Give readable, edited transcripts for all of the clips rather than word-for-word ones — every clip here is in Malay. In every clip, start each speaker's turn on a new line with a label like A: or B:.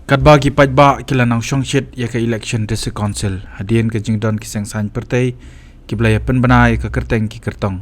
A: Kat bagi pajba kila nang shongshit ya ke election district council hadian ke jingdon ki seng san pertai ki blaya pen banai ke kerteng ki kertong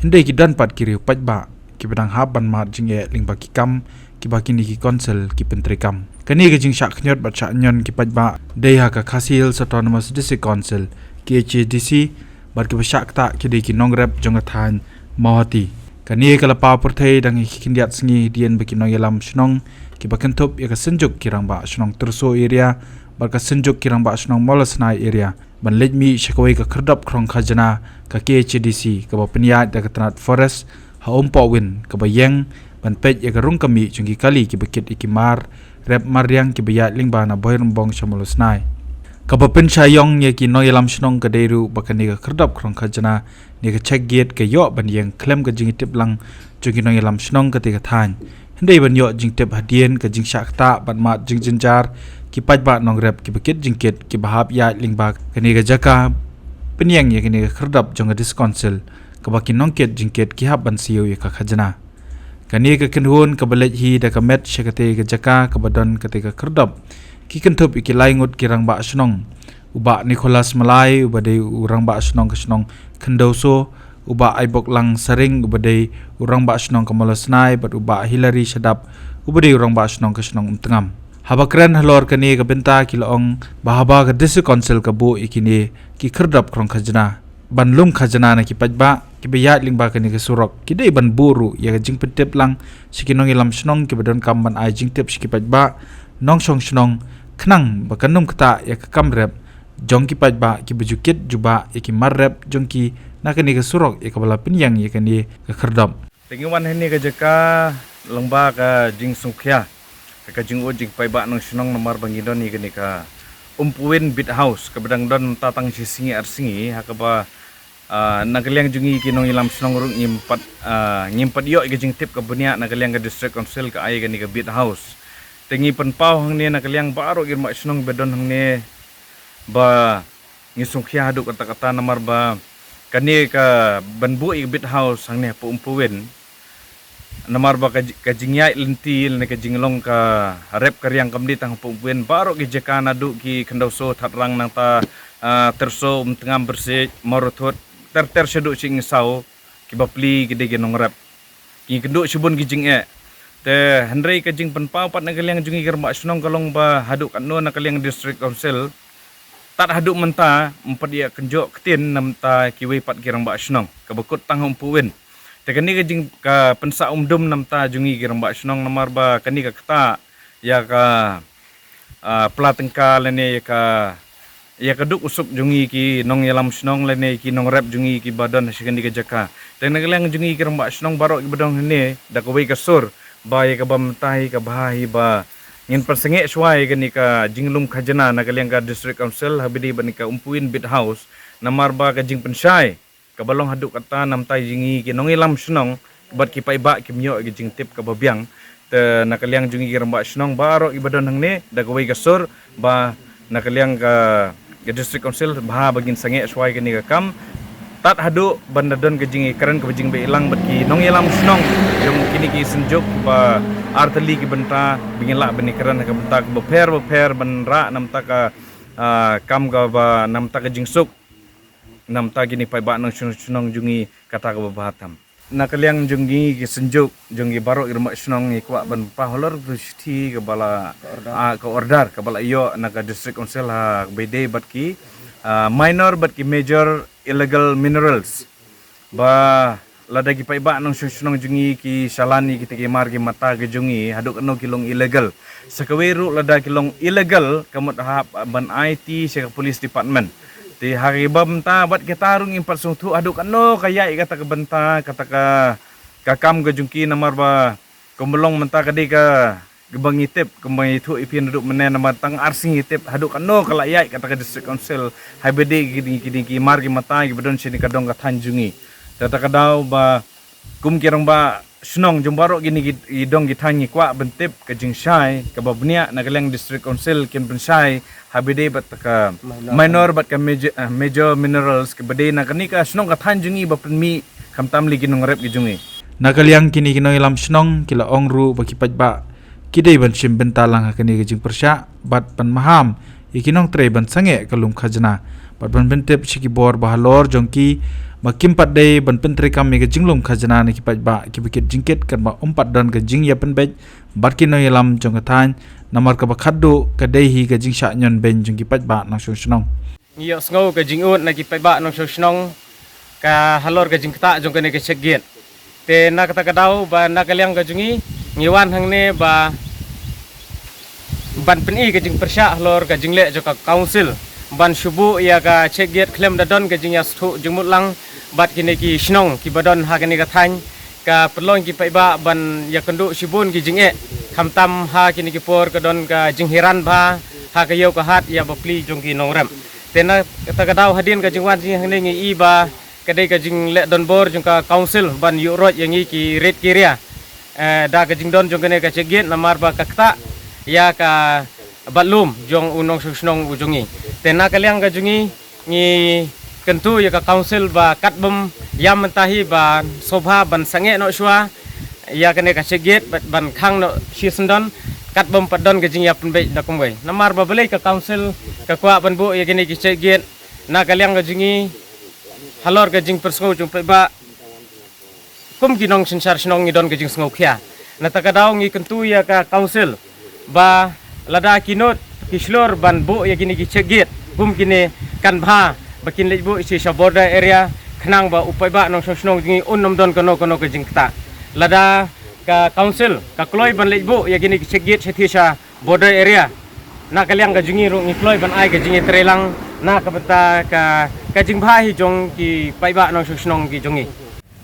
A: hinde ki dan pat kiri pajba ki bedang haban mat jing ye ling baki kam ki baki ni ki council ki pentri kam kani ke jing syak nyot bat syak nyon ki pajba dei ha ka khasil autonomous district council ki HDC bar ki syak ta ki dei ki nongrep jongathan mahati kani kala pa pertai dang ki kindiat sngi dien baki nong yalam snong ki bakentup ya ka senjuk kirang ba snong terso area bar ka senjuk kirang ba snong molasnai area ban lejmi shakawai ka khardap krong khajana ka KHDC ka ba penia da ka tanat forest ha ompo win ka ba yeng ban pej ya ka rung kami chungi kali ki bakit ikimar rep maryang ki bayat lingba na boyrumbong shamolasnai ka ba pen shayong ya ki no yalam snong ka deru bakani ka khardap krong khajana ni ka check gate ka yo ban yeng klem ka jingi tip lang chungi no yalam snong ka te ka than Hindai ban yo jing tep hadian ke jing syakta ban mat jing jenjar ki pajba nong rep ki bekit jingkit ki bahap ya lingba kani ga jaka penyang ya kani ga kherdap jong dis council ka bakin nongket jingkit ki hab ban siu ya ka khajana kani ga kenhun ka balej hi da ka met syakate ga jaka ka badon kate ga kherdap ki kentup iki laingut kirang ba snong uba Nicholas Malay uba de urang ba snong ka snong kendoso uba aibok lang sering ubadai urang ba snong kamalasnai bat uba Hillary Shadap ubadai urang ba snong ka snong umtengam habakren halor kani ka benta kilaong bahaba ka district council ka bu ikini ki kherdap krong khajana banlum khajana na ki pajba ki bayat lingba kani ka surok ki dei ban buru ya jing petep lang sikinong ilam snong ki badon kam ban ai jing tep siki pajba nong song snong khnang bakanum kata ya ka kamrep jong ki pajba ki bujukit juba iki marrep jong ki nak ni ke surok ya kabala penyang ya kani ke kherdap
B: tengiwan ini ke jeka lengba ke jing sungkya ke jing ujing paiba nong snong nomor bangidon ni kani ka umpuin bit house ke bedang don tatang sisingi arsingi hakaba nagaliang jungi kinong ilam snong rung nyimpat yo ke jing tip ke bunia nagaliang ke district council ke ai kani ke bit house tengi penpau hang ni nagaliang baro irma snong bedon hang ni ba ngisungkya haduk kata-kata nomor ba kani ka banbu i bit house hang ne po umpuin namar ba ka jingyai lentil ne ka jinglong ka rep karyang kamdi tang po umpuin baro ki jekana du ki kendoso thatrang nang ta terso tengam bersih marothot ter sedu sing sau ki bapli ki de genong rep ki kendu subun ki jingge te handrei ka jing penpau pat nagaliang jungi germa sunong kalong ba haduk kan no nagaliang district council tat haduk menta empat dia kenjok ketin namta kiwi pat kirang ba snong kabekut tang umpuin te kani ka jing ka pensa umdum namta jungi kirang ba snong namar ba kani ka kata ya ka platengka lene ya ka duk usup jungi ki nong yalam snong lene ki nong rep jungi ki badan sikani ka jaka te naglang jungi kirang ba snong baro ki badong ne da ko ka sur ba ya ka bamtai ka bahi ba ngin persengek suai kani ka jinglum khajana nagaliang ka district council habidi bani ka umpuin bit house namar ba ka jing pensai ka balong haduk kata namtai jingi ki nong ilam snong bat ki paiba ki myo ki jing tip ka babyang te nakaliang jungi ki ramba snong baro ibadon hang ne da ka ka sur ba nakaliang ka district council bah bagin sengek suai kani ka kam tat hadu bandadon ke jingi keren ke jing be ilang bat ki nong ilam snong jong kini ki senjuk ba arteli ki benta bingin la beni keren ke benta ke beper ban ra nam ta ka kam ga ba nam ta ka jing suk nam ta gini pai ba nong snong jungi kata ka bahatam nakaliang jungi ki senjuk jungi baro irma snong ni kwa ban pa holor ti ke bala ka order ke bala iyo naga district council ha bede bat ki minor but ki major illegal minerals ba lada ki paiba nong sunong jungi ki salani ki tiki mar ki mata ke jungi haduk no kilong illegal sakaweru lada kilong illegal kamot ha ban IT sa police department ti haribam ta bat kita rung impat sungtu haduk no kaya kata ke benta kata ka kam ke jungki namar ba kumulong menta kadi ka gebang itip kembang itu ipin duduk menen nama tang arsing itip haduk no kalayai kata ka district council habede gini ki mar ki mata ki bedon sini kadong ka tanjungi tata kadau ba kum kirang ba snong jumbaro gini idong gitangi kwa bentip ka jingshai ka babnia nagaleng district council kin pensai habede bat ka minor bat ka major minerals ke bede na kanika snong ka tanjungi ba penmi kamtam lagi nong rep gijungi
A: nakaliang kini kinong ilam snong kila ongru baki pajba kidai ban shim bentalang hakani ke jing persya bat ban maham ikinong tre ban sange kalum khajna bat ban bentep shiki bor bahalor jongki makim pat dei ban pentri kami ke jinglum khajna ni ki ba ki bikit jingket kan ba umpat dan ke jing ya pen bej bat ki no yalam jong kathan namar ka bakhaddo ka dei hi ke jing sha nyon ben jong ki ba nang shong
B: Iyo sngo ke jing ut na ki ba nang shong ka halor ke jing kta jong ke ne ke chegget te na kata kadau ba na kalyang ke jungi ngiwan hang ne ba ban peni ke jing persya halor ke jing le jo ka council ban shubu ya ka chegget klem da don ke jing ya sthu jumut lang bat kini ki shnong ki badon ha kini ka thany ka perlong ki ba ban ya kendu shibun ki jing e khamtam ha kini ki por ka don ka jing hiran ba ha ka yo ka hat ya bapli jong ki nongrem tena kata kadau hadin ka jing wan jing hang ne ngi ba kadai ka jing le don bor jong ka council ban yu rot yang ngi ki red kiria da ka jing don jong kene ka chegget namar ba ka kta ya ka balum jong unong shnong ujongi tena kalyang ka jungi ngi kentu ya ka council ba katbum yam mentahi ba sobha ban sange no shwa ya kene ka chegget ban khang no shisndon katbum padon ke jing ya penbe da kumbai namar ba belai ka council ka kwa ban bu ya kene ki chegget na kalyang ka jungi halor ke jing persngo jung ba kum ginong sinsar snong ngi don ke jing sngo khia na takadaw ngi kentu ya ka council ba lada kinot kislor ban bu ya kini ki chegget kum kini kan bha bakin lebu isi border area khnang ba upai ba nong snong jingi unnom don kono ke jingta lada ka council ka kloi ban lebu ya gini chegget setisa border area na kalyang ka jingi ru ngi kloi ban ai ka jingi trelang na ka bata ka jingbha hi jong ki pai ba nong snong ki jongi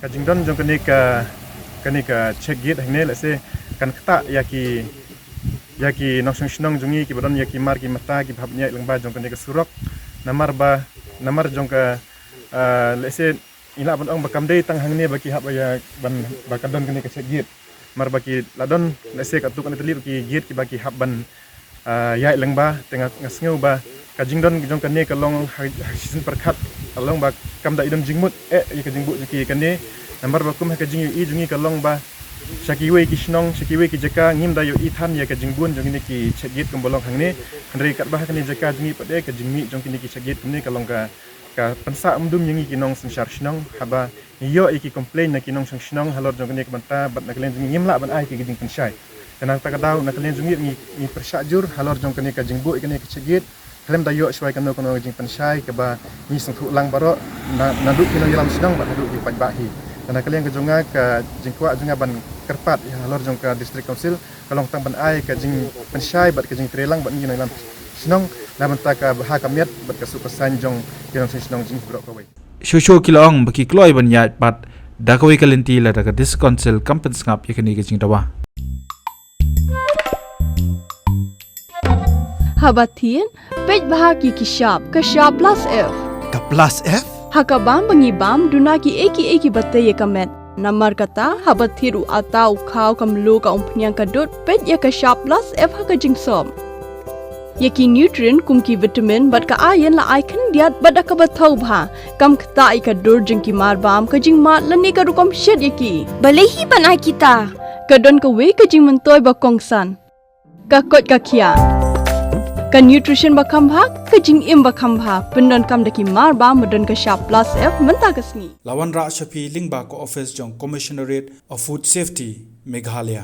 B: ka jingdon jong kani ka chegget hangne lese kan kta ya ki nong snong jongi ki badon ya ki mar ki mata ki bhabnya lengba jong kani ka surok namar jong ka lese ila ban ong bakam dei tang hangne baki hab ya ban bakadon kene ka chegget mar baki ladon lese ka tukon telip ki git ki baki hab ban ya lengba tengah ngasngeu ba ka jingdon jong kane ka long season perkhat along ba kam da idon jingmut ya ka jingbu ki kane namar bakum ka jingi i jungi ka long ba shakiwe ki shnong shakiwe ki jaka ngim da yo i than ya ka jingbun jong ni ki chegget kum bolong hangne khandrei kat ba kane jaka jingi pade ka jingmi jong kini ki chegget kumne ka long ka pensa umdum yangi kinong sensar shnong haba yo iki complain na kinong shnong halor jong kini banta bat na kalen jingi ngimla ban ai ki jing pensai kana ta kadau na kalen jingi ni persya jur halor jong kini ka jingbu kini ki chegget klem da yo shwai kano jing pensai ka ba ni sungthu lang baro na du kinong yalam shnong ba du ki pajbahi kana kalian ka jonga ka jingkwa jonga ban kerpat ya halor jong ka district council kalong tang ban ai ka jing pensai bat ka jing trelang bat ni lam snong na ban ta ka ha ka miat bat ka sukasan jong kinong snong jing bro ka wai
A: shosho kilong baki kloi ban ya pat da ka wi kalenti la da ka district council compens ngap yakani ke jing dawa
C: Habatin pej bahaki ki shop ka shop plus f
D: Ka plus F?
C: hakabam bangi bam dunaki eki batte ye kamet namar kata habathiru atau khau kamlu ka umpnyang kadut pet ya ka shop plus f haka jingsom yaki nutrient kumki vitamin bat ka iron la icon diat bat ka bathau bha kam khta ai ka dur jingki mar bam ka jing mat lani ka rukom shed yaki
E: Balehi banai kita.
C: kadon ka we ka jing mentoy ba kongsan ka kot ka khia ka nutrition ba khambha ka jing im ba khambha pendon kam daki mar ba modon ka shop plus f menta kasni
A: lawan ra shapi lingba ko office jong commissionerate of food safety Meghalaya